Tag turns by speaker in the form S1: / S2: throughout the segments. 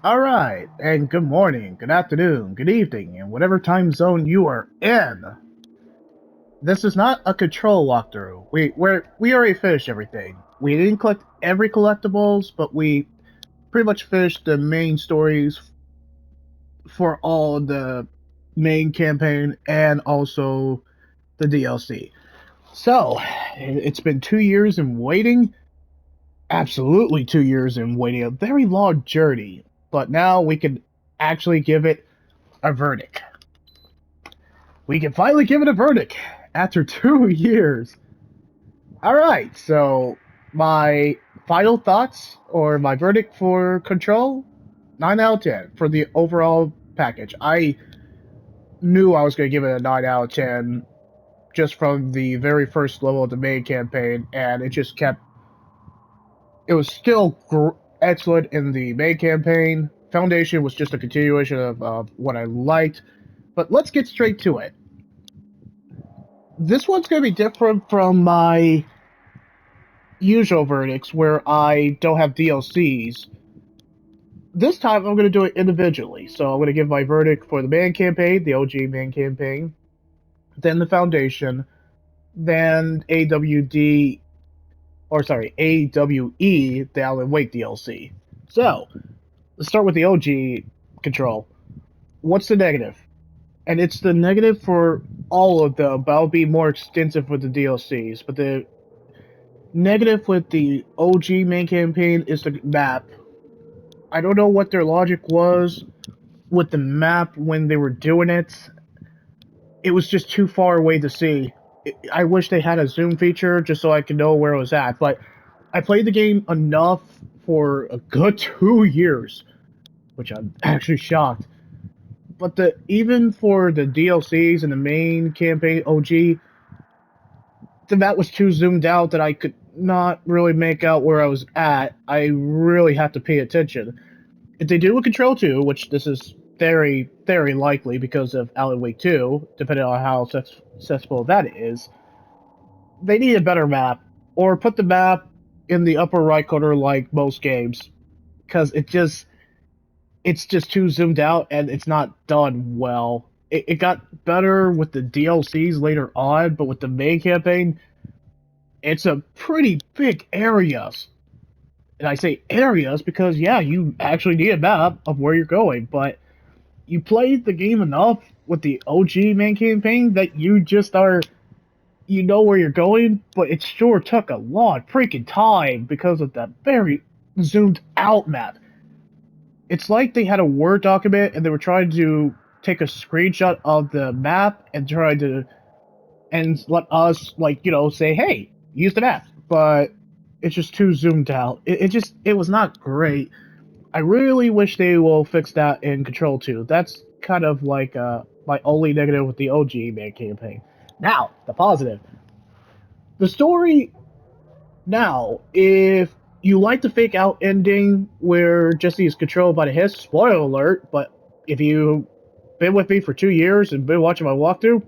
S1: All right, and good morning, good afternoon, good evening, and whatever time zone you are in. This is not a control walkthrough. We already finished everything. We didn't collect every collectibles, but we pretty much finished the main stories for all the main campaign and also the DLC. So, it's been 2 years in waiting. Absolutely 2 years in waiting. A very long journey. But now we can actually give it a verdict. We can finally give it a verdict after 2 years. All right, so my final thoughts or my verdict for Control, 9 out of 10 for the overall package. I knew I was going to give it a 9 out of 10 just from the very first level of the main campaign, and it just kept. It was still excellent in the main campaign. Foundation was just a continuation of what I liked, but let's get straight to it. This one's going to be different from my usual verdicts where I don't have DLCs. This time I'm going to do it individually. So I'm going to give my verdict for the main campaign, the OG main campaign, then the Foundation, then AWE, the Alan Wake DLC. So let's start with the OG Control. What's the negative? And it's the negative for all of them, but I'll be more extensive with the DLCs. But the negative with the OG main campaign is the map. I don't know what their logic was with the map when they were doing it. It was just too far away to see. I wish they had a zoom feature just so I could know where it was at. But I played the game enough for a good 2 years, which I'm actually shocked. But even for the DLCs and the main campaign OG, the map was too zoomed out that I could not really make out where I was at. I really have to pay attention. If they do a Control 2, which this is very, very likely because of Alan Wake 2, depending on how successful that is, they need a better map. Or put the map in the upper right corner like most games. Because it's just too zoomed out and it's not done well. It got better with the DLCs later on, but with the main campaign, it's a pretty big areas. And I say areas because, yeah, you actually need a map of where you're going, but you played the game enough with the OG main campaign that you just are, you know where you're going, but it sure took a long freaking time because of that very zoomed out map. It's like they had a Word document and they were trying to take a screenshot of the map and try to and let us say, hey, use the map, but it's just too zoomed out. It was not great. I really wish they will fix that in Control 2. That's kind of like my only negative with the OG main campaign. Now, the positive. The story now, if you like the fake out ending where Jesse is controlled by the Hiss, spoiler alert, but if you've been with me for 2 years and been watching my walkthrough,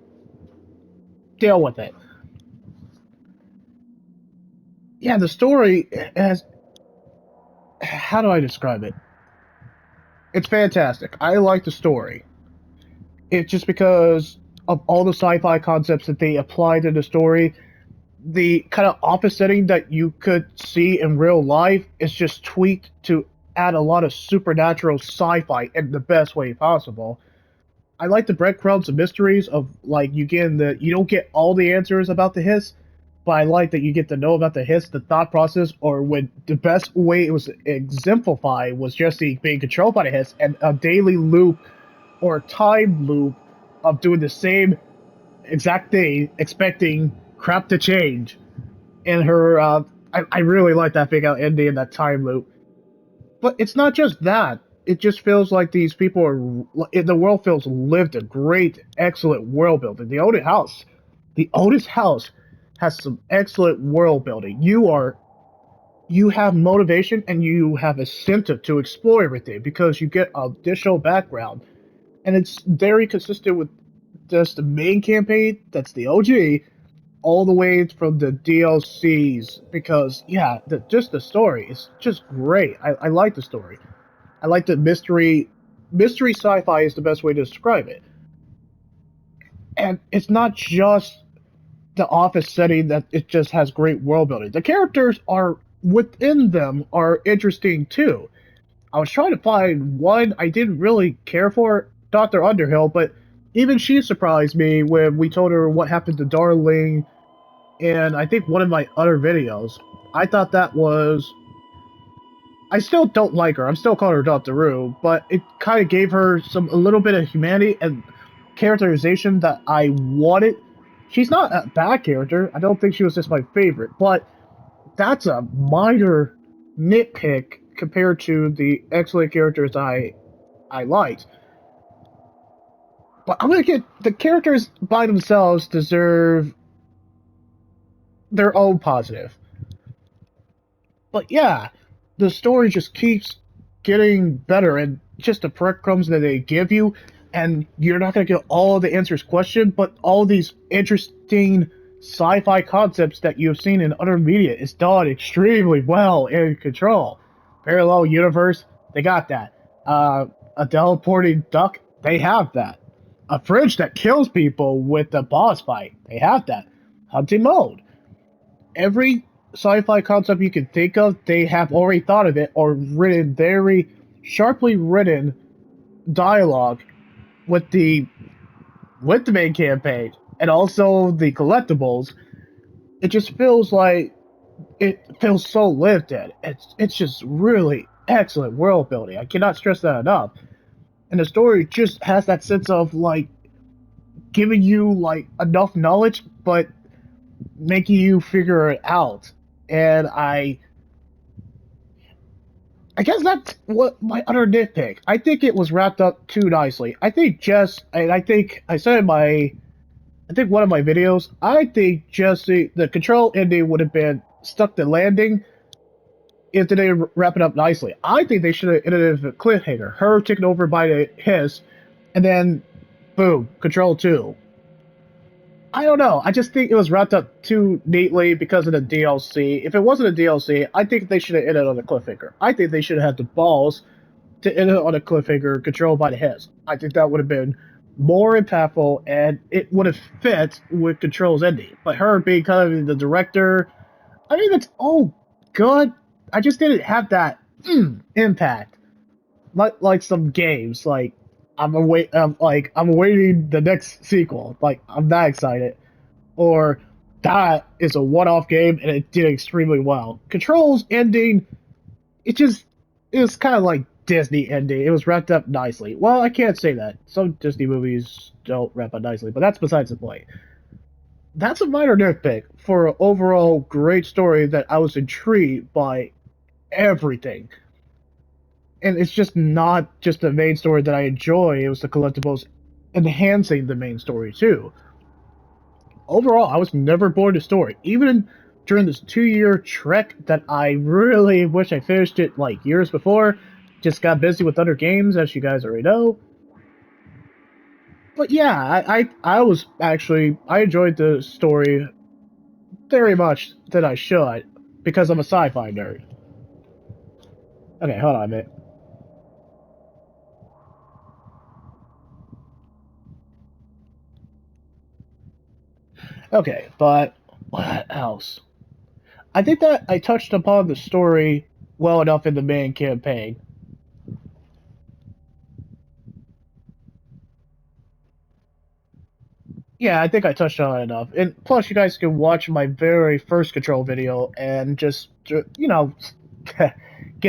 S1: deal with it. Yeah, the story has. How do I describe it? It's fantastic. I like the story. It's just because of all the sci-fi concepts that they applied to the story, the kind of opposite that you could see in real life is just tweaked to add a lot of supernatural sci-fi in the best way possible. I like the breadcrumbs and mysteries of like you don't get all the answers about the Hiss, but I like that you get to know about the Hiss, the thought process, or when the best way it was exemplified was Jesse being controlled by the Hiss and a daily loop or time loop of doing the same exact thing, expecting crap to change. And I really like that fake out ending and that time loop. But it's not just that. It just feels like these people are. The world feels lived a great, excellent world building. The Otis house, has some excellent world building. You have motivation and you have incentive to explore everything because you get additional background, and it's very consistent with just the main campaign. That's the OG, all the way from the DLCs because yeah, just the story is just great. I like the story. I like the mystery sci-fi is the best way to describe it. And it's not just the office setting that it just has great world building. The characters are within them are interesting too. I was trying to find one I didn't really care for, Dr. Underhill, but even she surprised me when we told her what happened to Darling in I think one of my other videos. I thought that was I still don't like her. I'm still calling her Dr. Rue, but it kind of gave her a little bit of humanity and characterization that I wanted. She's not a bad character. I don't think she was just my favorite, but that's a minor nitpick compared to the excellent characters I liked. But I'm gonna get the characters by themselves deserve their own positive. But yeah, the story just keeps getting better, and just the breadcrumbs that they give you, and you're not gonna get all the answers questioned, but all these interesting sci-fi concepts that you've seen in other media is done extremely well in Control. Parallel universe, they got that. A teleporting duck, they have that. A fridge that kills people with a boss fight, they have that. Hunting mode, every sci-fi concept you can think of, they have already thought of it or written very sharply written dialogue with the main campaign and also the collectibles. It just feels like it feels so lived in. It's just really excellent world building. I cannot stress that enough. And the story just has that sense of like giving you like enough knowledge, but making you figure it out. And I guess that's what my other nitpick. I think it was wrapped up too nicely. I think and I think I said in I think one of my videos, I think just the Control ending would have been stuck the landing if they didn't wrap it up nicely. I think they should have ended it with a cliffhanger. Her taken over by the Hiss, and then boom, Control 2. I don't know. I just think it was wrapped up too neatly because of the DLC. If it wasn't a DLC, I think they should have ended on a cliffhanger. I think they should have had the balls to end it on a cliffhanger controlled by the Hiss. I think that would have been more impactful and it would have fit with Control's ending. But her being kind of the director, I mean, it's all good. I just didn't have that impact. Like some games, like I'm awaiting the next sequel. Like I'm that excited. Or that is a one-off game and it did extremely well. Control's ending, it was kind of like Disney ending. It was wrapped up nicely. Well, I can't say that. Some Disney movies don't wrap up nicely, but that's besides the point. That's a minor nitpick for an overall great story that I was intrigued by everything. And it's just not just the main story that I enjoy, it was the collectibles enhancing the main story too. Overall, I was never bored of the story. Even during this 2 year trek that I really wish I finished it like years before, just got busy with other games, as you guys already know. But yeah, I was actually I enjoyed the story very much that I should because I'm a sci-fi nerd. Okay, hold on a minute. Okay, but what else? I think that I touched upon the story well enough in the main campaign. Yeah, I think I touched on it enough. And plus, you guys can watch my very first control video and just, get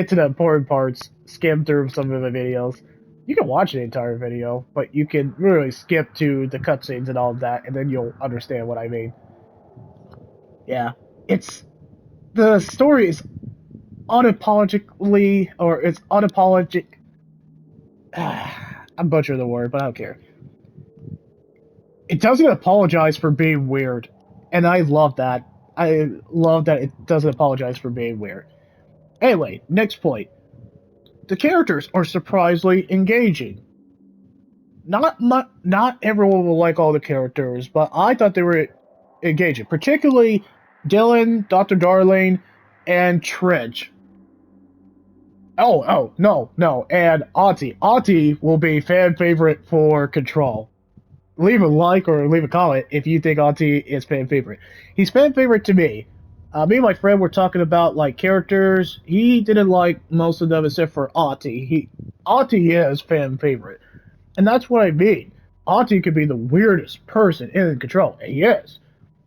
S1: to the important parts, skim through some of the videos. You can watch the entire video, but you can really skip to the cutscenes and all of that, and then you'll understand what I mean. Yeah, it's the story is unapologetically, or it's unapologetic. I'm butchering the word, but I don't care. It doesn't apologize for being weird, and I love that. I love that it doesn't apologize for being weird. Anyway, next point. The characters are surprisingly engaging. Not everyone will like all the characters, but I thought they were engaging, particularly Dylan, Dr. Darling, and Trench. No, no. And Auntie will be fan favorite for Control. Leave a like or leave a comment if you think Auntie is fan favorite. He's fan favorite to me. Me and my friend were talking about like characters. He didn't like most of them except for Auntie. Auntie is fan favorite, and that's what I mean. Auntie could be the weirdest person in Control, and he is,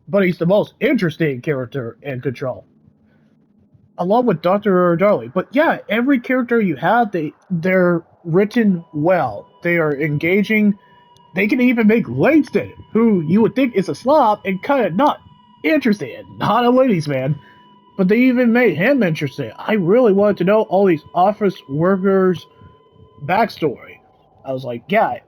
S1: but he's the most interesting character in Control, along with Doctor Darling. But yeah, every character you have, they're written well. They are engaging. They can even make Langston, who you would think is a slob and kind of not interesting, not a ladies' man, but they even made him interesting. I really wanted to know all these office workers' backstory. I was like, yeah,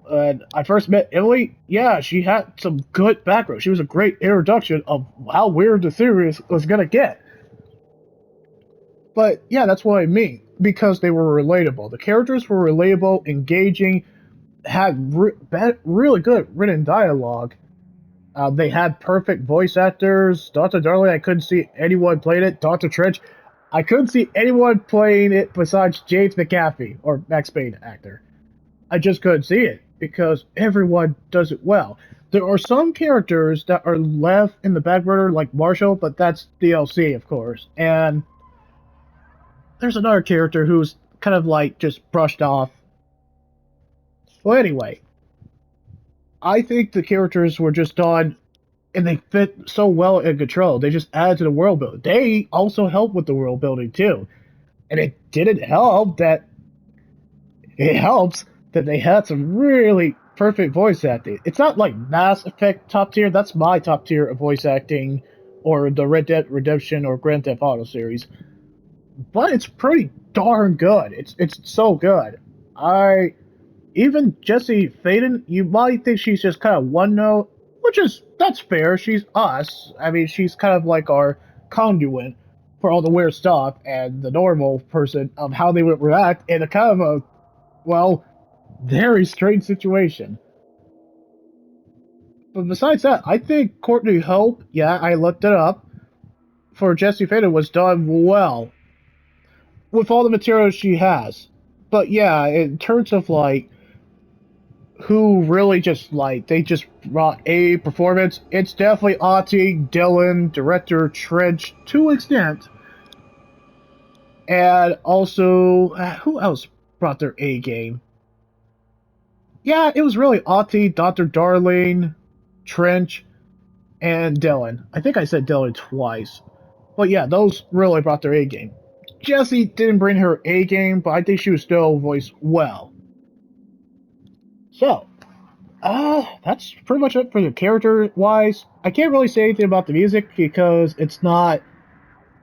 S1: I first met Emily. Yeah, she had some good background. She was a great introduction of how weird the series was gonna get. But yeah, that's what I mean because they were relatable. The characters were relatable, engaging, had really good written dialogue. They had perfect voice actors. Dr. Darling, I couldn't see anyone playing it. Dr. Trench, I couldn't see anyone playing it besides James McAfee or Max Payne actor. I just couldn't see it because everyone does it well. There are some characters that are left in the back burner, like Marshall, but that's DLC, of course. And there's another character who's kind of like just brushed off. Well, anyway, I think the characters were just done and they fit so well in Control. They just added to the world building. They also help with the world building too. And it helps that they had some really perfect voice acting. It's not like Mass Effect top tier. That's my top tier of voice acting, or the Red Dead Redemption or Grand Theft Auto series. But it's pretty darn good. It's so good. I Even Jesse Faden, you might think she's just kind of one note, which is that's fair. She's us. I mean, she's kind of like our conduit for all the weird stuff and the normal person of how they would react in a kind of a well, very strange situation. But besides that, I think Courtney Hope, yeah, I looked it up, for Jesse Faden was done well with all the materials she has. But yeah, in terms of like who really just like they just brought a performance. It's definitely Auntie, Dylan, director Trench to an extent, and also who else brought their A game? Yeah, it was really Auntie, Doctor Darling, Trench, and Dylan. I think I said Dylan twice, but yeah, those really brought their A game. Jessie didn't bring her A game, but I think she was still voiced well. So, that's pretty much it for the character wise. I can't really say anything about the music because it's not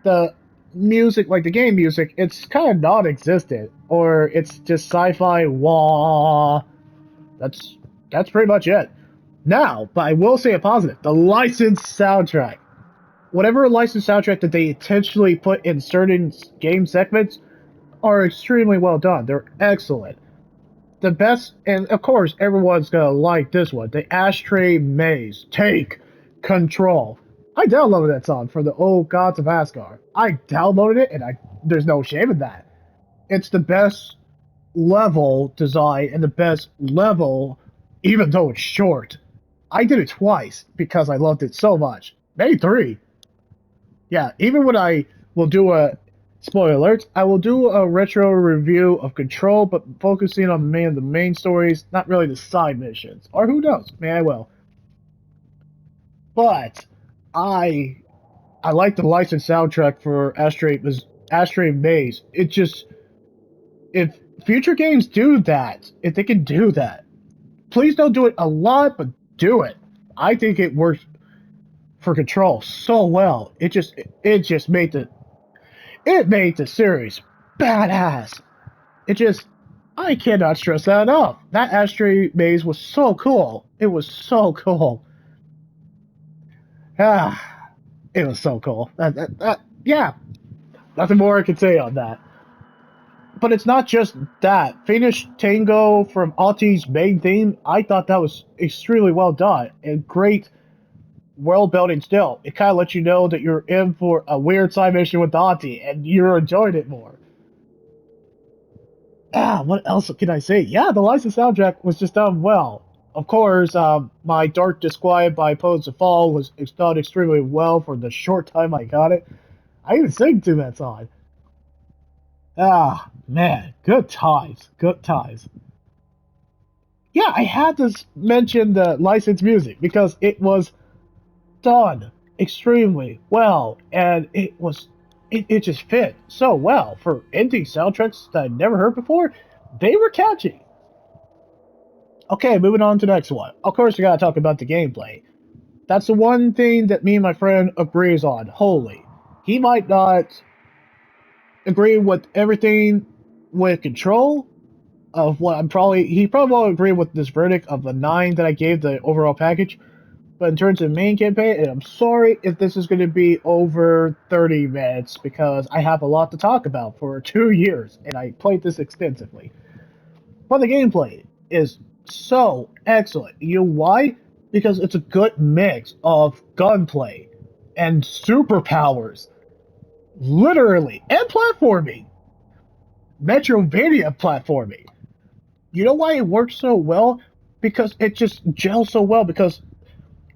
S1: the music like the game music. It's kind of non-existent, or it's just sci-fi wah. That's that's pretty much it. Now, but I will say a positive: the licensed soundtrack. Whatever licensed soundtrack that they intentionally put in certain game segments are extremely well done. They're excellent. The best, and of course, everyone's gonna like this one. The Ashtray Maze. Take control. I downloaded that song for the old Gods of Asgard. I downloaded it, and there's no shame in that. It's the best level design and the best level, even though it's short. I did it twice because I loved it so much. Maybe three. Yeah, even when I will do a spoiler alerts, I will do a retro review of Control, but focusing on the main stories, not really the side missions. Or who knows? Maybe I will. But I I like the licensed soundtrack for Ashtray Maze. It just if future games do that, if they can do that, please don't do it a lot, but do it. I think it works for Control so well. It just made the series badass. It just, I cannot stress that enough. That Ashtray Maze was so cool. It was so cool. Ah, it was so cool. Yeah, nothing more I can say on that. But it's not just that. Finish Tango from Auntie's main theme, I thought that was extremely well done and great world building still. It kind of lets you know that you're in for a weird side mission with Auntie and you're enjoying it more. What else can I say? Yeah, the licensed soundtrack was just done well. Of course, my Dark Disquiet by Poets of Fall was done extremely well for the short time I got it. I even sing to that song. Man, good times, good times. Yeah, I had to mention the licensed music because it was done extremely well, and it just fit so well for indie soundtracks that I'd never heard before. They were catchy. Okay, moving on to the next one. Of course, we gotta talk about the gameplay. That's the one thing that me and my friend agrees on. Wholly, he might not agree with everything with Control, of what he probably won't agree with this verdict of the 9 that I gave the overall package. But in terms of main campaign, and I'm sorry if this is going to be over 30 minutes because I have a lot to talk about for 2 years and I played this extensively. But the gameplay is so excellent. You know why? Because it's a good mix of gunplay and superpowers, literally, and platforming. Metrovania platforming. You know why it works so well? Because it just gels so well. Because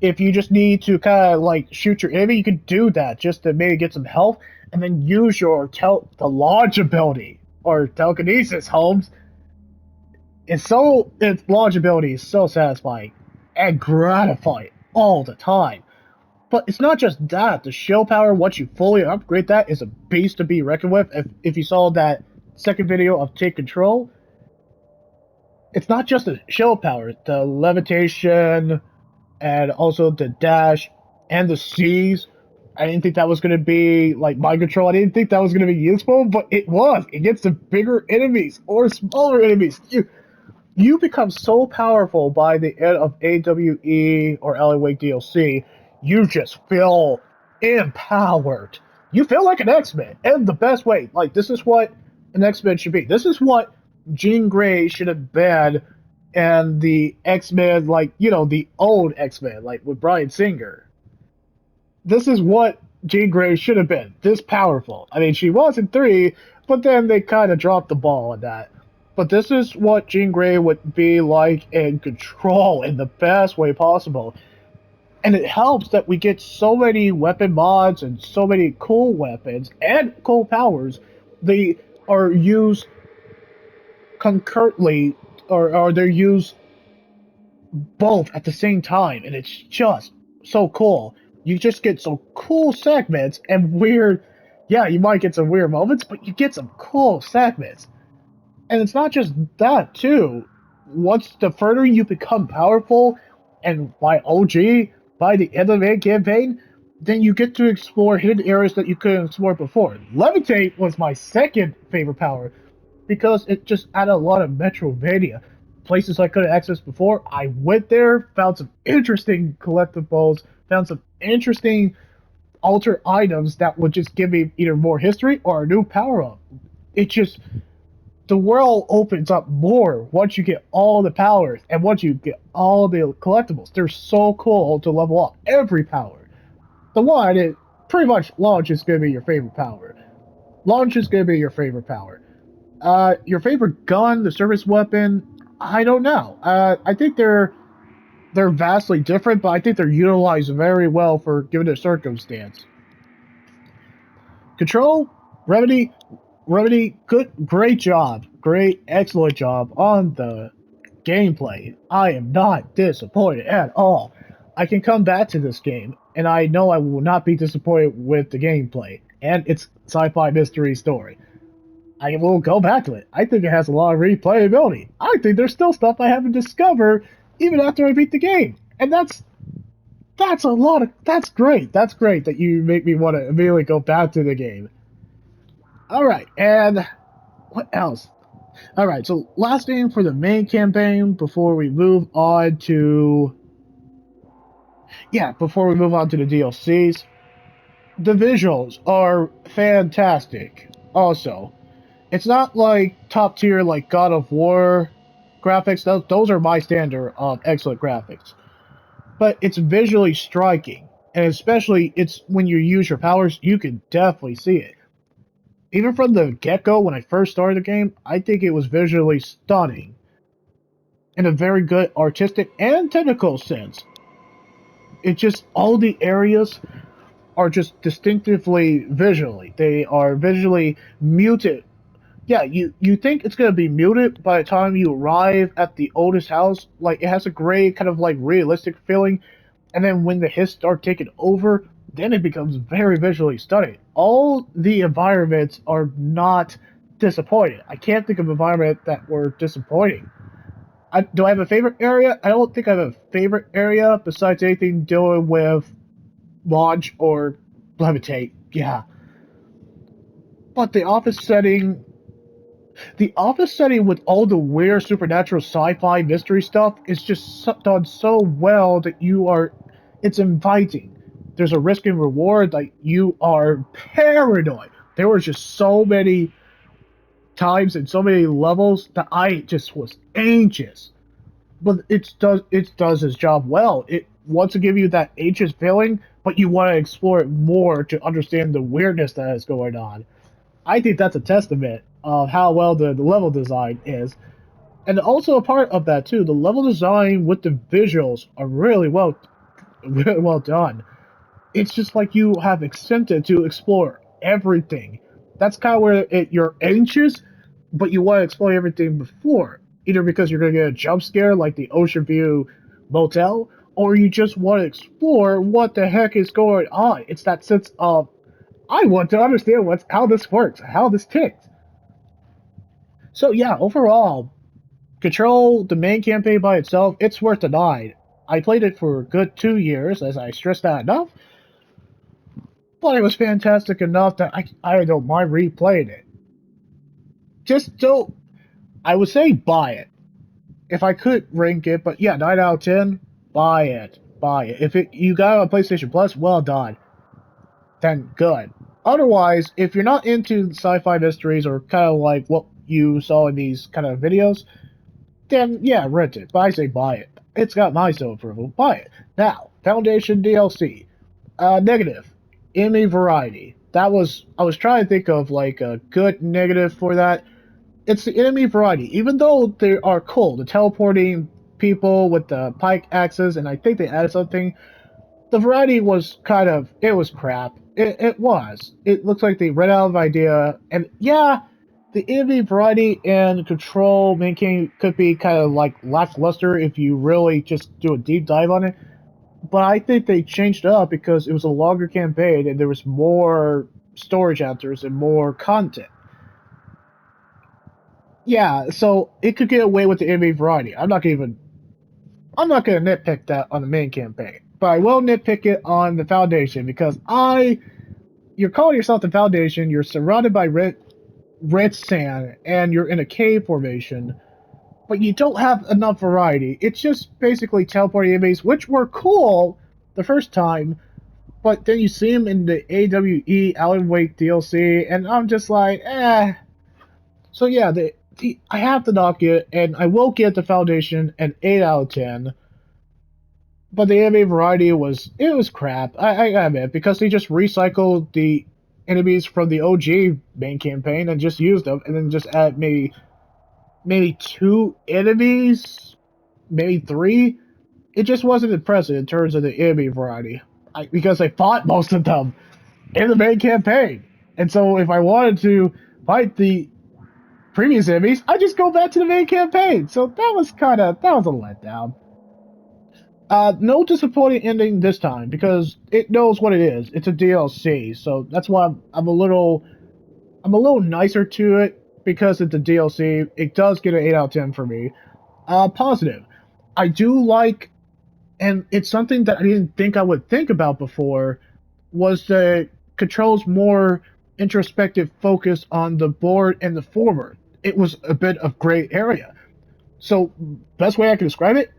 S1: if you just need to kind of like shoot your enemy, you can do that just to maybe get some health, and then use your the launch ability or telekinesis. Holmes, its launch ability is so satisfying and gratifying all the time. But it's not just that. The shield power, once you fully upgrade that, is a beast to be reckoned with. If you saw that second video of Take Control, it's not just the shield power, the levitation, and also the dash and the C's. I didn't think that was going to be like mind control. I didn't think that was going to be useful, but it was. It gets the bigger enemies or smaller enemies. You become so powerful by the end of AWE or Alan Wake DLC. You just feel empowered. You feel like an X-Men in the best way. Like, this is what an X-Men should be. This is what Jean Grey should have been, and the X-Men, like, the old X-Men, like with Bryan Singer. This is what Jean Grey should have been. This powerful. I mean, she was in 3, but then they kind of dropped the ball on that. But this is what Jean Grey would be like in Control in the best way possible. And it helps that we get so many weapon mods and so many cool weapons and cool powers. They are used concurrently, or they're used both at the same time, and it's just so cool. You just get some cool segments and weird. Yeah, you might get some weird moments, but you get some cool segments. And it's not just that, too. Once the further you become powerful, and by OG, by the end of the campaign, then you get to explore hidden areas that you couldn't explore before. Levitate was my second favorite power because it just added a lot of Metrovania. Places I couldn't access before, I went there, found some interesting collectibles, found some interesting alter items that would just give me either more history or a new power up. It just the world opens up more once you get all the powers and once you get all the collectibles. They're so cool to level up every power. The one, it pretty much launch is going to be your favorite power. Launch is going to be your favorite power. Your favorite gun, the service weapon, I don't know. I think they're vastly different, but I think they're utilized very well for given the circumstance. Control, Remedy, great job, excellent job on the gameplay. I am not disappointed at all. I can come back to this game, and I know I will not be disappointed with the gameplay and its sci-fi mystery story. I will go back to it. I think it has a lot of replayability. I think there's still stuff I haven't discovered even after I beat the game, and that's great. That's great that you make me want to immediately go back to the game. All right, and what else? All right, so last thing for the main campaign before we move on to the DLCs. The visuals are fantastic. Also, it's not like top tier like God of War graphics. Those are my standard of excellent graphics. But it's visually striking, and especially it's when you use your powers, you can definitely see it. Even from the get go, when I first started the game, I think it was visually stunning in a very good artistic and technical sense. It just, all the areas are just distinctively visually. They are visually muted. Yeah, you think it's gonna be muted by the time you arrive at the oldest house. Like it has a great kind of like realistic feeling, and then when the hits start taking over, then it becomes very visually stunning. All the environments are not disappointing. I can't think of environment that were disappointing. Do I have a favorite area? I don't think I have a favorite area besides anything dealing with launch or levitate. Yeah, but the office setting with all the weird supernatural sci-fi mystery stuff is just done so well that it's inviting. There's a risk and reward, like you are paranoid. There were just so many times and so many levels that I just was anxious. But it does its job well. It wants to give you that anxious feeling, but you want to explore it more to understand the weirdness that is going on. I think that's a testament of how well the level design is. And also a part of that too, the level design with the visuals are really well done. It's just like you have extended to explore everything. That's kind of where you're anxious, but you want to explore everything before. Either because you're going to get a jump scare like the Ocean View Motel, or you just want to explore what the heck is going on. It's that sense of, I want to understand how this works, how this ticks. So yeah, overall, Control, the main campaign by itself, it's worth the 9. I played it for a good 2 years, as I stressed that enough, but it was fantastic enough that I don't mind replaying it. Just don't, I would say buy it. If I could rank it, but yeah, 9 out of 10, buy it. Buy it. If you got it on PlayStation Plus, well done. Then good. Otherwise, if you're not into sci-fi mysteries or kind of like what you saw in these kind of videos, then yeah, rent it. But I say buy it. It's got my seal approval. Buy it. Now, Foundation DLC. Negative. Enemy variety. I was trying to think of like a good negative for that. It's the enemy variety. Even though they are cool, the teleporting people with the pike axes, and I think they added something, the variety was it was crap. It was. It looks like they ran out of idea, and yeah, the enemy variety and control making could be kind of like lackluster if you really just do a deep dive on it. But I think they changed it up because it was a longer campaign and there was more storage answers and more content. Yeah, so it could get away with the enemy variety. I'm not gonna nitpick that on the main campaign, but I will nitpick it on the Foundation because you're calling yourself the Foundation. You're surrounded by red sand, and you're in a cave formation, but you don't have enough variety. It's just basically teleporting enemies, which were cool the first time, but then you see them in the AWE Alan Wake DLC, and I'm just like, eh. So yeah, I have to knock it, and I will give the Foundation an 8 out of 10. But the anime variety was crap. I admit, because they just recycled the enemies from the OG main campaign and just used them, and then just add maybe two enemies, maybe three. It just wasn't impressive in terms of the enemy variety, because I fought most of them in the main campaign, and so if I wanted to fight the previous enemies, I just go back to the main campaign. So that was a letdown. No disappointing ending this time because it knows what it is. It's a DLC, so that's why I'm a little nicer to it because it's a DLC. It does get an 8 out of 10 for me. Positive. I do like, and it's something that I didn't think I would think about before, was the controls more introspective focus on the board and the forward. It was a bit of gray area. So, best way I can describe it,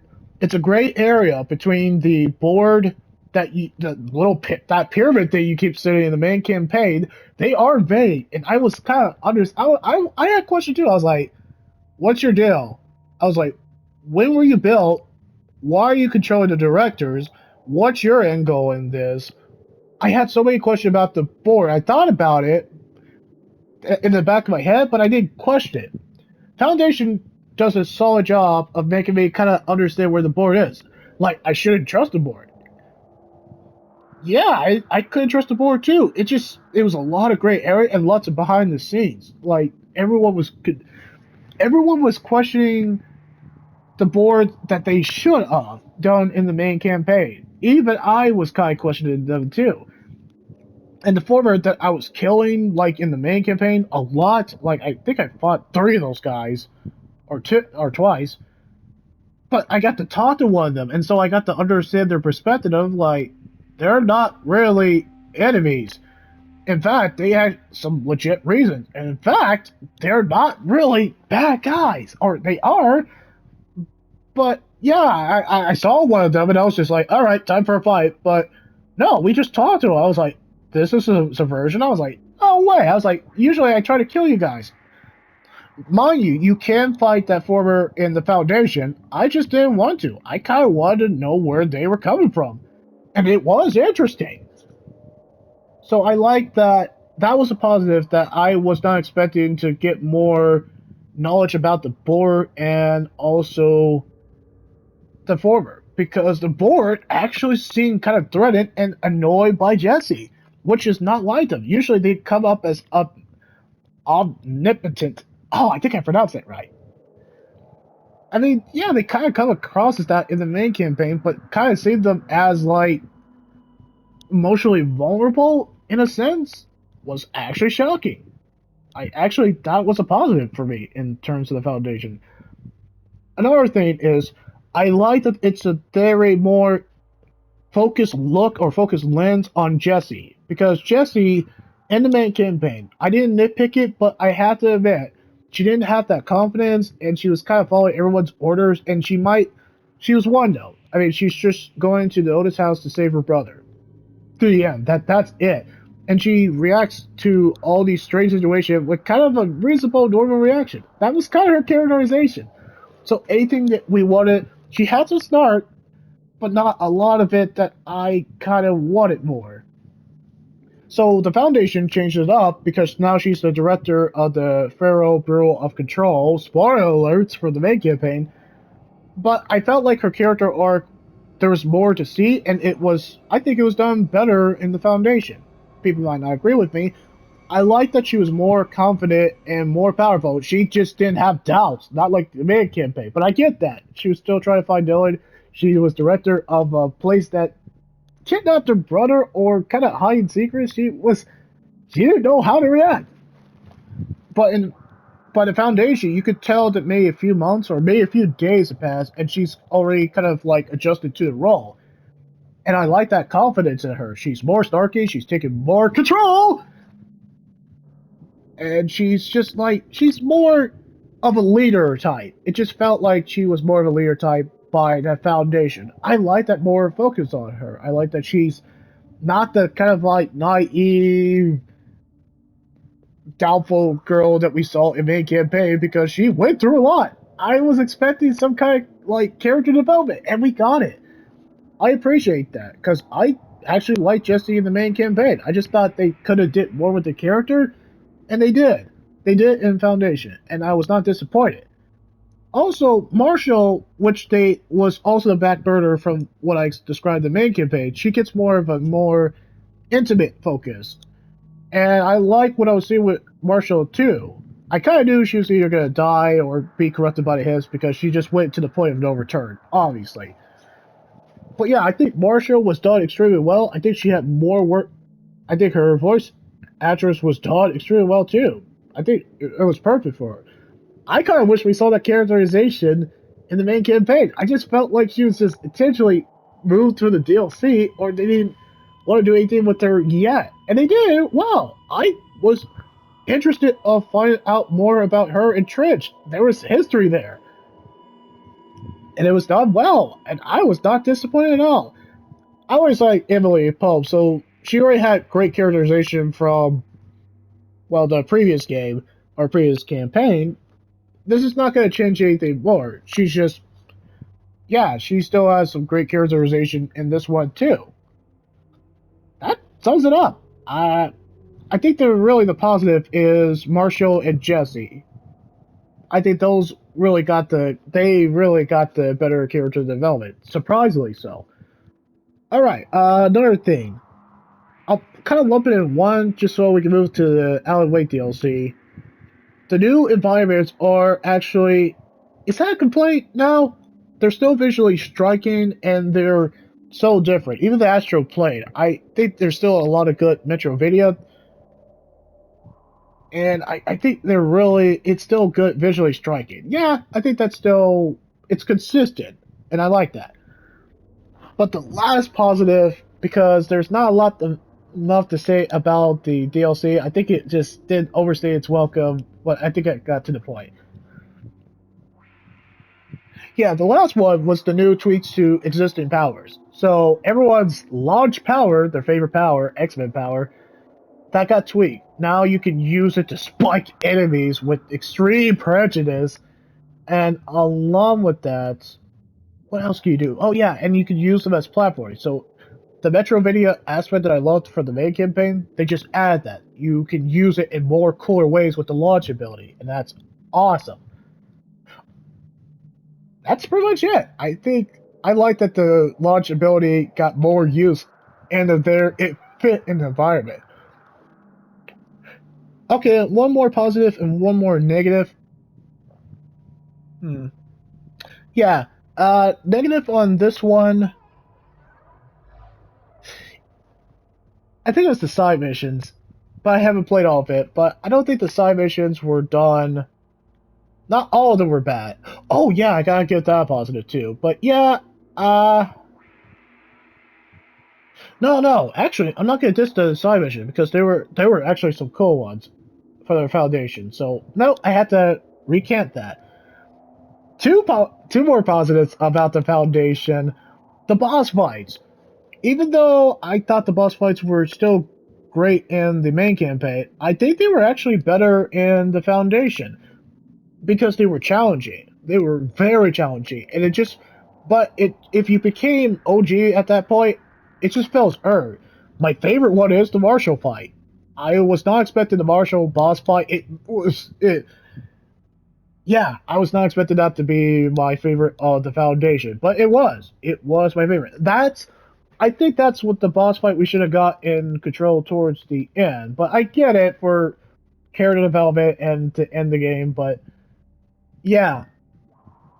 S1: it's a gray area between the board the little that pyramid thing you keep sitting in the main campaign. They are vague, and I was kind of I had a question too. I was like, "What's your deal?" I was like, "When were you built? Why are you controlling the directors? What's your end goal in this?" I had so many questions about the board. I thought about it, in the back of my head, but I didn't question it. Foundation does a solid job of making me kind of understand where the board is. Like, I shouldn't trust the board. Yeah, I couldn't trust the board too. It was a lot of gray area and lots of behind the scenes. Like, everyone was questioning the board that they should have done in the main campaign. Even I was kind of questioning them too. And the former that I was killing, like in the main campaign, a lot. Like I think I fought 3 of those guys, or twice. But I got to talk to one of them, and so I got to understand their perspective of like they're not really enemies. In fact, they had some legit reasons. And in fact, they're not really bad guys, or they are. But yeah, I saw one of them, and I was just like, all right, time for a fight. But no, we just talked to him. I was like, this is a subversion. I was like, oh way. I was like, usually I try to kill you guys. Mind you, you can fight that former in the Foundation. I just didn't want to. I kind of wanted to know where they were coming from. And it was interesting. So I like that. That was a positive that I was not expecting to get more knowledge about the board and also the former. Because the board actually seemed kind of threatened and annoyed by Jesse, which is not like them. Usually they come up as omnipotent. Oh, I think I pronounced it right. I mean, yeah, they kind of come across as that in the main campaign, but kind of see them as like emotionally vulnerable in a sense was actually shocking. I actually that was a positive for me in terms of the Foundation. Another thing is I like that it's a very more focused look or focused lens on Jesse because Jesse in the main campaign, I didn't nitpick it, but I have to admit she didn't have that confidence and she was kind of following everyone's orders and she was one though. I mean, she's just going to the Otis house to save her brother. To the end. That's it. And she reacts to all these strange situations with kind of a reasonable, normal reaction. That was kind of her characterization. So anything that we wanted, she had some snark, but not a lot of it that I kind of wanted more. So the Foundation changed it up because now she's the director of the Pharaoh Bureau of Control. Spoiler alerts for the main campaign. But I felt like her character arc, there was more to see, and I think it was done better in the Foundation. People might not agree with me. I like that she was more confident and more powerful. She just didn't have doubts, not like the main campaign. But I get that. She was still trying to find Dylan. She was director of a place that kidnapped her brother or kind of hiding secrets. She didn't know how to react. But in by the Foundation, you could tell that maybe a few months or maybe a few days have passed, and she's already kind of like adjusted to the role. And I like that confidence in her. She's more snarky. She's taking more control, and she's more of a leader type. It just felt like she was more of a leader type by that Foundation. I like that more focus on her. I like that she's not the kind of like naive doubtful girl that we saw in main campaign because she went through a lot. I was expecting some kind of like character development, and we got it. I appreciate that because I actually liked Jesse in the main campaign. I just thought they could have did more with the character, and they did. They did in Foundation, and I was not disappointed. Also, Marshall, which they was also the back burner from what I described the main campaign, she gets more of a more intimate focus. And I like what I was seeing with Marshall too. I kind of knew she was either going to die or be corrupted by the Hiss because she just went to the point of no return, obviously. But yeah, I think Marshall was done extremely well. I think she had more work. I think her voice actress was done extremely well too. I think it was perfect for her. I kind of wish we saw that characterization in the main campaign. I just felt like she was just intentionally moved through the DLC, or they didn't want to do anything with her yet, and they did. Well, I was interested of finding out more about her and Trench. There was history there, and it was done well, and I was not disappointed at all. I always like Emily Pope, so she already had great characterization from the previous game or previous campaign. This is not going to change anything more. She's just, yeah, she still has some great characterization in this one too. That sums it up. I think the positive is Marshall and Jesse. I think they really got the better character development. Surprisingly so. All right, another thing. I'll kind of lump it in one just so we can move to the Alan Wake DLC. The new environments are actually. Is that a complaint? No. They're still visually striking and they're so different. Even the Astro Plane. I think there's still a lot of good Metroidvania. And I think it's still good visually striking. Yeah, I think that's still. It's consistent. And I like that. But the last positive, because there's not enough to say about the DLC, I think it just did overstay its welcome, but I think it got to the point. Yeah, the last one was the new tweaks to existing powers. So everyone's launch power, their favorite power, X-Men power, that got tweaked. Now you can use it to spike enemies with extreme prejudice, and along with that, what else can you do? Oh yeah, and you can use them as platforms. So the Metroidvania aspect that I loved for the main campaign, they just add that. You can use it in more cooler ways with the launch ability, and that's awesome. That's pretty much it. I think I like that the launch ability got more use and that it fit in the environment. Okay, one more positive and one more negative. Hmm. Yeah, negative on this one. I think it was the side missions, but I haven't played all of it. But I don't think the side missions were done. Not all of them were bad. Oh yeah, I gotta give that a positive too. But yeah, uh, no. Actually, I'm not gonna diss the side mission because they were actually some cool ones for their foundation. So no, I had to recant that. Two more positives about the foundation. The boss fights. Even though I thought the boss fights were still great in the main campaign, I think they were actually better in the foundation because they were challenging. They were very challenging, and it just. But if you became OG at that point, it just feels earned. My favorite one is the Marshall fight. I was not expecting the Marshall boss fight. It was it. Yeah, I was not expecting that to be my favorite of the Foundation, but it was. It was my favorite. I think that's what the boss fight we should have got in Control towards the end. But I get it for character development and to end the game. But yeah,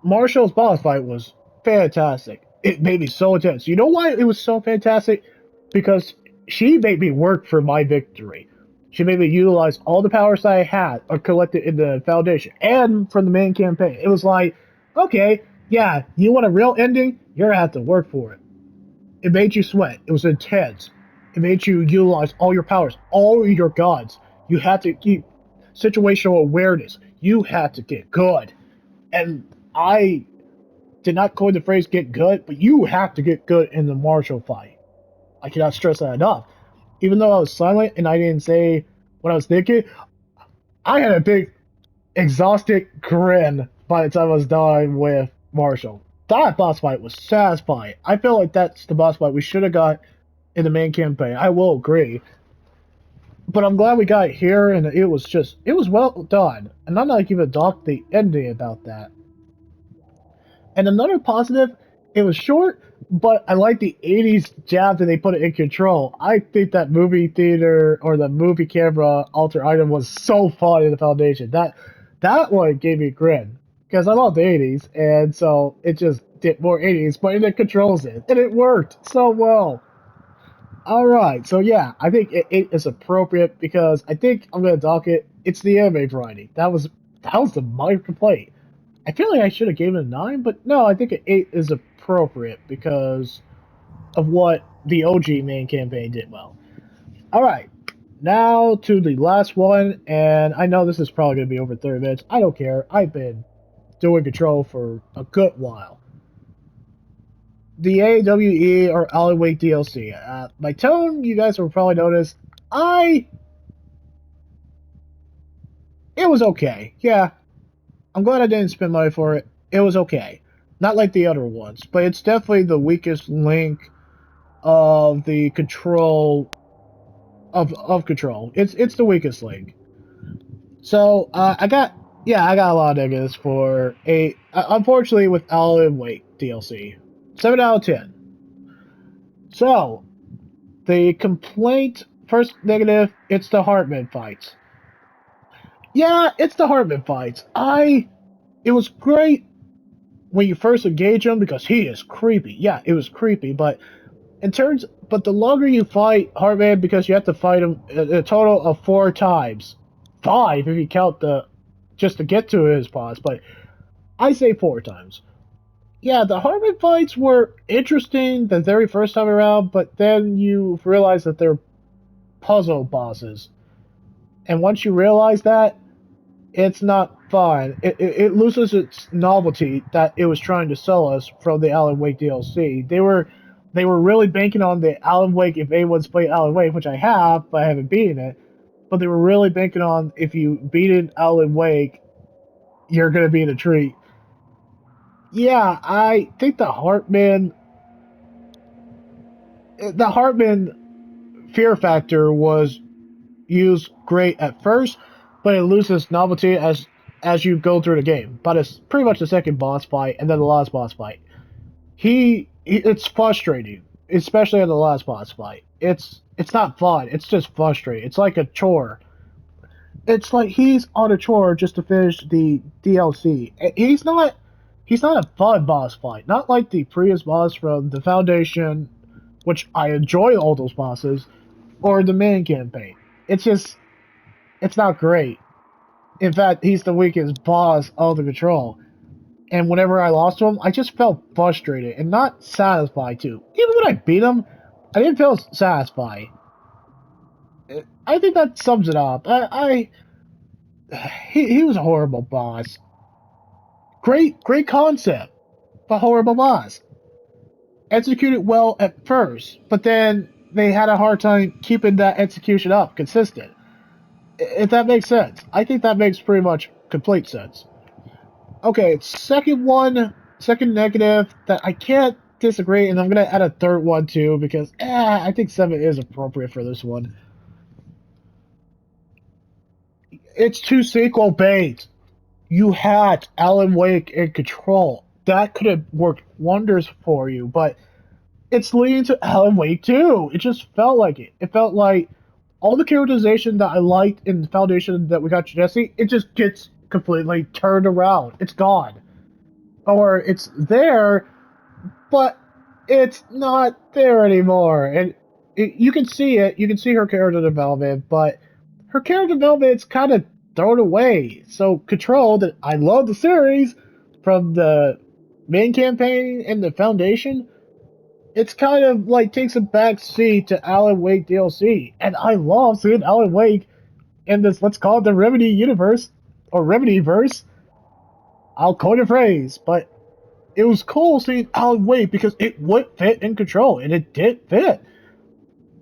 S1: Marshall's boss fight was fantastic. It made me so intense. You know why it was so fantastic? Because she made me work for my victory. She made me utilize all the powers I had or collected in the Foundation and from the main campaign. It was like, okay, yeah, you want a real ending? You're gonna have to work for it. It made you sweat. It was intense. It made you utilize all your powers, all your gods. You had to keep situational awareness. You had to get good. And I did not coin the phrase get good, but you have to get good in the Marshall fight. I cannot stress that enough. Even though I was silent and I didn't say what I was thinking, I had a big exhausted grin by the time I was done with Marshall. That boss fight was satisfying. I feel like that's the boss fight we should have got in the main campaign. I will agree. But I'm glad we got it here, and it was well done. And I'm not even talk the ending about that. And another positive, it was short, but I like the 80s jab that they put it in Control. I think that movie theater or the movie camera alter item was so fun in the Foundation. That one gave me a grin because I love the 80s, and so it just did more 80s, but it controls it, and it worked so well. All right, so yeah, I think it is appropriate because I think I'm gonna dock it. It's the anime variety. That was the my complaint. I feel like I should have given it a 9, but no, I think an 8 is appropriate because of what the OG main campaign did well. Alright, now to the last one, and I know this is probably going to be over 30 minutes. I don't care. I've been doing Control for a good while. The AWE or Alan Wake DLC. My tone, you guys will probably notice, I. It was okay. Yeah, I'm glad I didn't spend money for it. It was okay. Not like the other ones, but it's definitely the weakest link of the control of Control. It's the weakest link. So I got a lot of negatives for unfortunately with Alan Wake DLC. 7 out of 10. So the complaint first negative, it's the Hartman fights. Yeah, it's the Hartman fights. It was great when you first engage him because he is creepy. Yeah, it was creepy, but but the longer you fight Hartman, because you have to fight him a total of 4 times, 5 if you count the just to get to his boss, but I say 4 times. Yeah, the Hartman fights were interesting the very first time around, but then you realize that they're puzzle bosses, and once you realize that, it's not fun. It loses its novelty that it was trying to sell us from the Alan Wake DLC. They were really banking on the Alan Wake. If anyone's played Alan Wake, which I have, but I haven't beaten it, but they were really banking on if you beat an Alan Wake, you're gonna be in a treat. Yeah, I think the Hartman fear factor was used great at first, but it loses novelty as you go through the game. But it's pretty much the second boss fight and then the last boss fight. It's frustrating, especially in the last boss fight. It's not fun. It's just frustrating. It's like a chore. It's like he's on a chore just to finish the DLC. He's not a fun boss fight. Not like the previous boss from the Foundation, which I enjoy all those bosses, or the main campaign. It's just it's not great. In fact, he's the weakest boss of the Control. And whenever I lost to him, I just felt frustrated and not satisfied too. Even when I beat him, I didn't feel satisfied. I think that sums it up. He was a horrible boss. Great concept, but horrible boss. Executed well at first, but then they had a hard time keeping that execution up, consistent. If that makes sense. I think that makes pretty much complete sense. Okay, second negative that I can't disagree, and I'm gonna add a third one too because I think 7 is appropriate for this one. It's too sequel bait. You had Alan Wake in Control. That could have worked wonders for you, but it's leading to Alan Wake 2. It just felt like it. It felt like all the characterization that I liked in the Foundation that we got to Jesse, it just gets completely turned around. It's gone. Or it's there, but it's not there anymore. And you can see it. You can see her character development, but her character development's kind of thrown away. So Control, that I love the series from the main campaign and the Foundation, it's kind of like takes a back seat to Alan Wake DLC. And I love seeing Alan Wake in this, let's call it the Remedy universe, or Remedy verse. I'll coin a phrase, but it was cool seeing Alan Wake because it would fit in Control, and it did fit.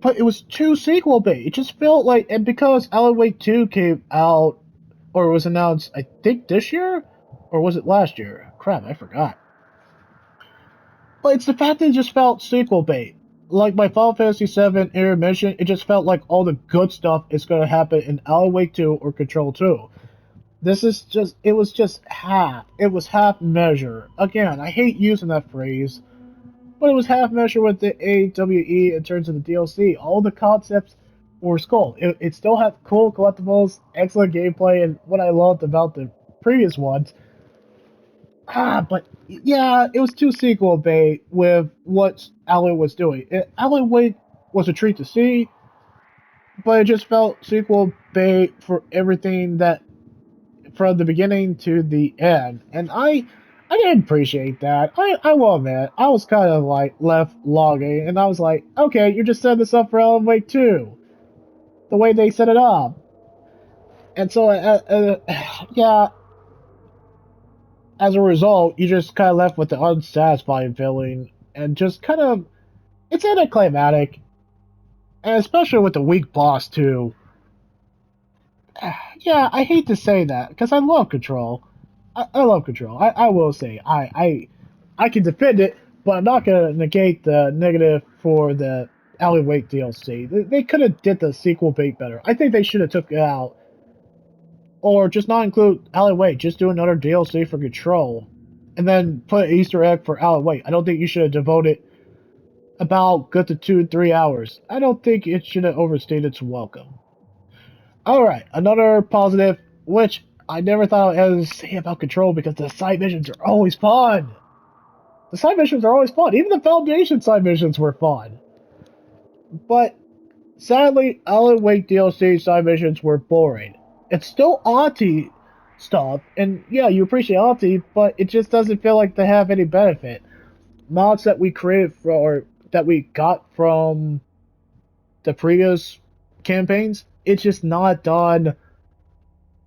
S1: But it was too sequel bait. It just felt like, and because Alan Wake 2 came out, or was announced, I think this year? Or was it last year? Crap, I forgot. But it's the fact that it just felt sequel bait. Like my Final Fantasy VII intermission, it just felt like all the good stuff is going to happen in Alan Wake 2 or Control 2. It was just half. It was half measure. Again, I hate using that phrase, but it was half measure with the AWE in terms of the DLC. All the concepts were cool. It still had cool collectibles, excellent gameplay, and what I loved about the previous ones. But yeah, it was too sequel bait with what Alan was doing. Alan Wake was a treat to see, but it just felt sequel bait for everything that from the beginning to the end, and I didn't appreciate that. I will admit, I was kind of like left logging, and I was like, okay, you're just setting this up for Alan Wake 2, the way they set it up, and so yeah, as a result, you just kind of left with the unsatisfying feeling, and just kind of it's anticlimactic, and especially with the weak boss too. Yeah, I hate to say that because I love Control. I love Control. I will say I can defend it, but I'm not gonna negate the negative for the Alan Wake DLC. They could have did the sequel bait better. I think they should have took it out, or just not include Alan Wake. Just do another DLC for Control, and then put an Easter egg for Alan Wake. I don't think you should have devoted about good to 2 3 hours. I don't think it should have overstayed its welcome. Alright, another positive, which I never thought I would say about Control because the side missions are always fun. The side missions are always fun. Even the Foundation side missions were fun. But sadly, Alan Wake DLC side missions were boring. It's still Auntie stuff, and yeah, you appreciate Auntie, but it just doesn't feel like they have any benefit. Mods that we created for, or that we got from the previous campaigns, it's just not done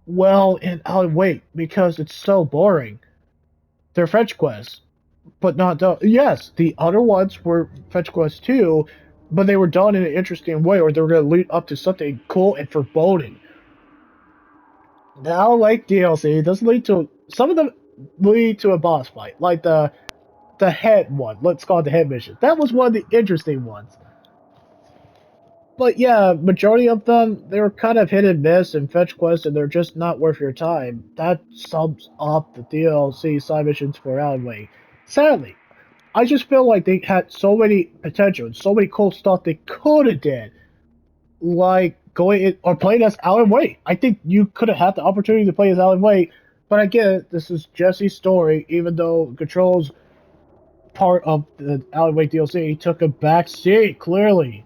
S1: well in Alan Wake because it's so boring. They're fetch quests, but not done. Yes, the other ones were fetch quests too, but they were done in an interesting way, or they were going to lead up to something cool and foreboding. The Alan Wake DLC doesn't lead to some of them lead to a boss fight, like the head one. Let's call it the head mission. That was one of the interesting ones. But yeah, majority of them, they were kind of hit and miss and fetch quests, and they're just not worth your time. That sums up the DLC side missions for Alan Wake. Sadly, I just feel like they had so many potential and so many cool stuff they could have did, like going in, or playing as Alan Wake. I think you could have had the opportunity to play as Alan Wake, but I get it, this is Jesse's story, even though Control's part of the Alan Wake DLC took a back seat, clearly.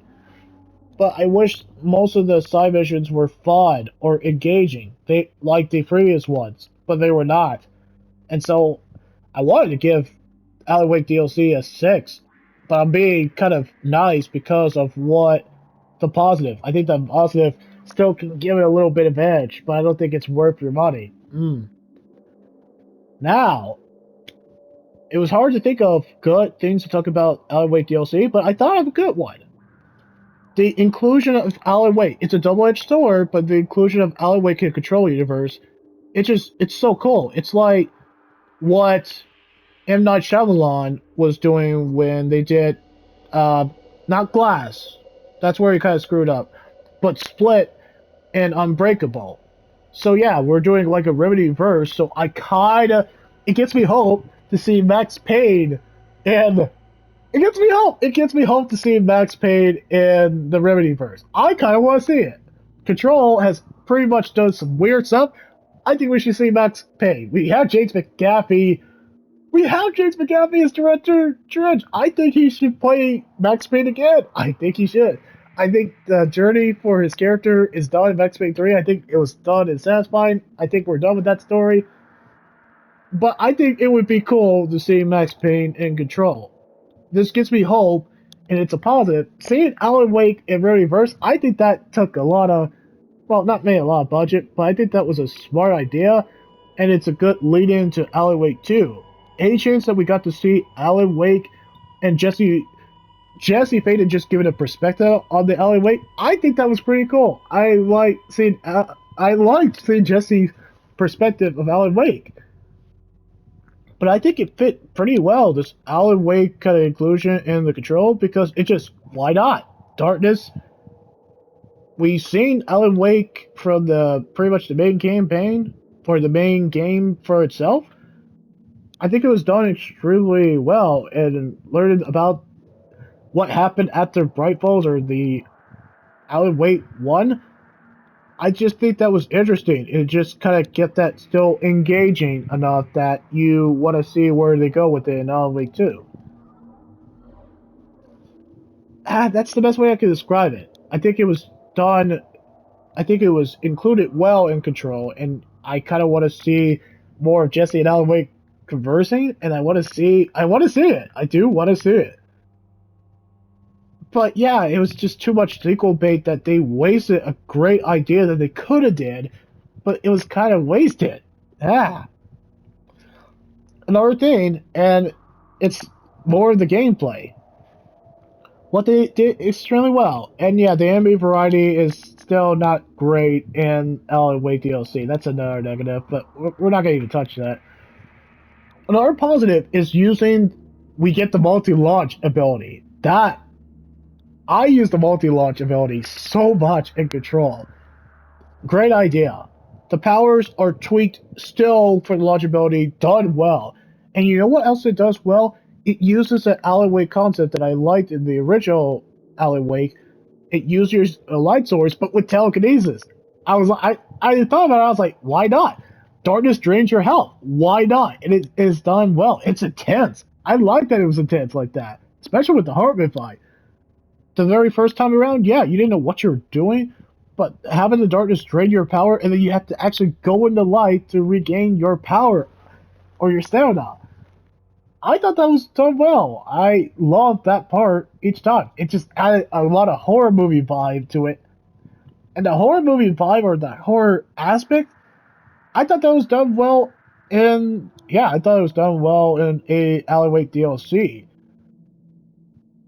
S1: But I wish most of the side missions were fun or engaging, they like the previous ones, but they were not. And so I wanted to give Alan Wake DLC a 6, but I'm being kind of nice because of what the positive. I think the positive still can give it a little bit of edge, but I don't think it's worth your money. Now, it was hard to think of good things to talk about Alan Wake DLC, but I thought of a good one. The inclusion of Alan Wake. It's a double-edged sword, but the inclusion of Alan Wake in the Control universe, it's so cool. It's like what M. Night Shyamalan was doing when they did, not Glass. That's where he kind of screwed up. But Split and Unbreakable. So yeah, we're doing like a Remedy verse, so I kinda, it gives me hope to see Max Payne, and it gives me hope. It gives me hope to see Max Payne in the Remedy verse. I kind of want to see it. Control has pretty much done some weird stuff. I think we should see Max Payne. We have James McAfee. We have James McAfee as Director Dredge. I think he should play Max Payne again. I think he should. I think the journey for his character is done in Max Payne 3. I think it was done and satisfying. I think we're done with that story. But I think it would be cool to see Max Payne in Control. This gives me hope, and it's a positive. Seeing Alan Wake in Reverse, I think that took a lot of, well, not made a lot of budget, but I think that was a smart idea, and it's a good lead in to Alan Wake 2. Any chance that we got to see Alan Wake and Jesse Faden just giving a perspective on the Alan Wake, I think that was pretty cool. I liked seeing Jesse's perspective of Alan Wake. But I think it fit pretty well, this Alan Wake kind of inclusion in the Control, because it just, why not? Darkness. We've seen Alan Wake from the pretty much the main campaign for the main game for itself. I think it was done extremely well, and learning about what happened after Bright Falls or the Alan Wake 1, I just think that was interesting. It just kind of kept that still engaging enough that you want to see where they go with it in Alan Wake 2. That's the best way I can describe it. I think it was done, I think it was included well in Control, and I kind of want to see more of Jesse and Alan Wake conversing, and I want to see it. I do want to see it. But yeah, it was just too much sequel bait that they wasted a great idea that they could have did, but it was kind of wasted. Ah. Another thing, and it's more of the gameplay. What they did extremely well, and yeah, the anime variety is still not great in Alan Wake DLC. That's another negative, but we're not going to even touch that. Another positive is we get the multi-launch ability. That I use the multi-launch ability so much in Control. Great idea. The powers are tweaked still for the launch ability, done well. And you know what else it does well? It uses the Alan Wake concept that I liked in the original Alan Wake. It uses a light source, but with telekinesis. I thought about it. I was like, why not? Darkness drains your health. Why not? And it is done well. It's intense. I like that it was intense like that, especially with the Heartman fight. The very first time around, yeah, you didn't know what you were doing, but having the darkness drain your power, and then you have to actually go into light to regain your power or your stamina. I thought that was done well. I loved that part each time. It just added a lot of horror movie vibe to it. And the horror movie vibe, or the horror aspect, I thought that was done well I thought it was done well in a Alan Wake DLC.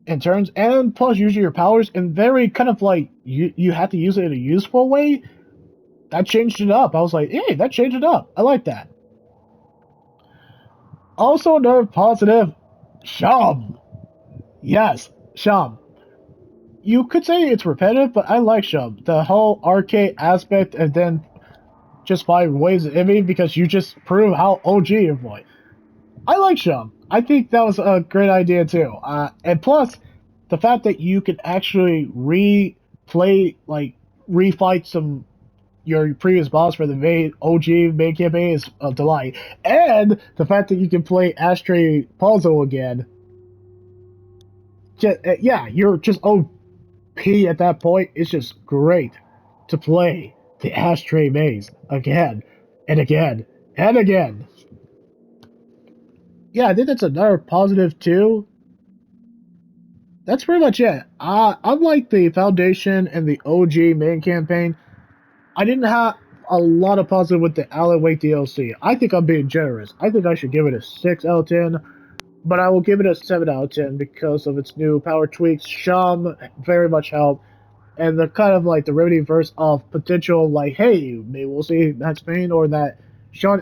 S1: In terms, and plus using your powers in very kind of like, you have to use it in a useful way. That changed it up. I was like, hey, that changed it up. I like that. Also, another positive, Shum. Yes, Shum. You could say it's repetitive, but I like Shum. The whole arcade aspect, and then just find ways of envy because you just prove how OG you're boy. I like Shum. I think that was a great idea too. And plus, the fact that you can actually replay, like, refight some your previous boss for the main OG main campaign is a delight. And the fact that you can play Ashtray Puzzle again, yeah, you're just OP at that point. It's just great to play the Ashtray Maze again and again and again. Yeah, I think that's another positive too. That's pretty much it. Unlike the Foundation and the OG main campaign, I didn't have a lot of positive with the Alan Wake DLC. I think I'm being generous. I think I should give it a 6 out of 10, but I will give it a 7 out of 10 because of its new power tweaks. Shum very much helped, and the kind of like the Remedy verse of potential, like, hey, maybe we'll see Max Payne or that Shawn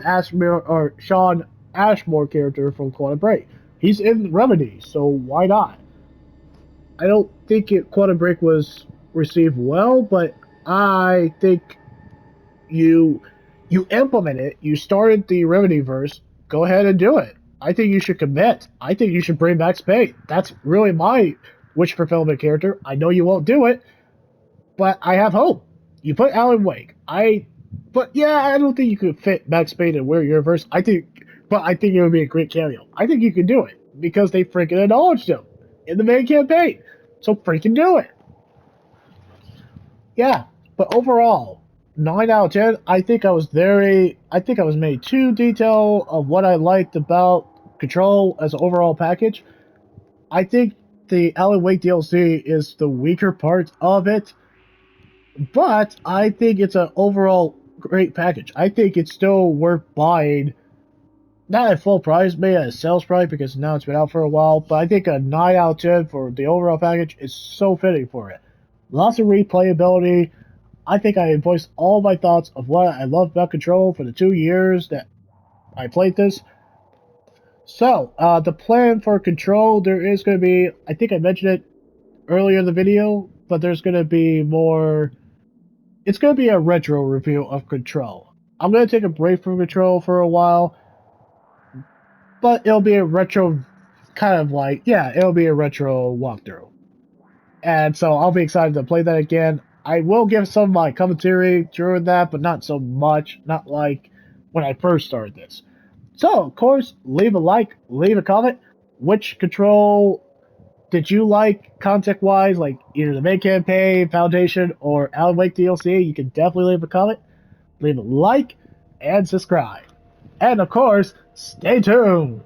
S1: Ashmore character from Quantum Break. He's in Remedy, so why not? I don't think Quantum Break was received well, but I think you you implement it. You started the Remedy verse. Go ahead and do it. I think you should commit. I think you should bring back Spade. That's really my wish fulfillment character. I know you won't do it, but I have hope. You put Alan Wake. But yeah, I don't think you could fit Max Spade in Weird Universe. I think it would be a great cameo. I think you could do it because they freaking acknowledged him in the main campaign. So freaking do it. Yeah, but overall, 9 out of 10. I think I was made too detailed of what I liked about Control as an overall package. I think the Alan Wake DLC is the weaker part of it, but I think it's an overall great package. I think it's still worth buying. Not at full price, maybe at a sales price because now it's been out for a while, but I think a 9 out of 10 for the overall package is so fitting for it. Lots of replayability. I think I voiced all my thoughts of what I love about Control for the 2 years that I played this. So, the plan for Control, there is going to be, I think I mentioned it earlier in the video, but there's going to be more, it's going to be a retro review of Control. I'm going to take a break from Control for a while, but it'll be a retro, kind of like, yeah, it'll be a retro walkthrough. And so I'll be excited to play that again. I will give some of my commentary during that, but not so much. Not like when I first started this. So, of course, leave a like, leave a comment. Which Control did you like, concept-wise? Like, either the main campaign, Foundation, or Alan Wake DLC? You can definitely leave a comment, leave a like, and subscribe. And, of course, stay tuned!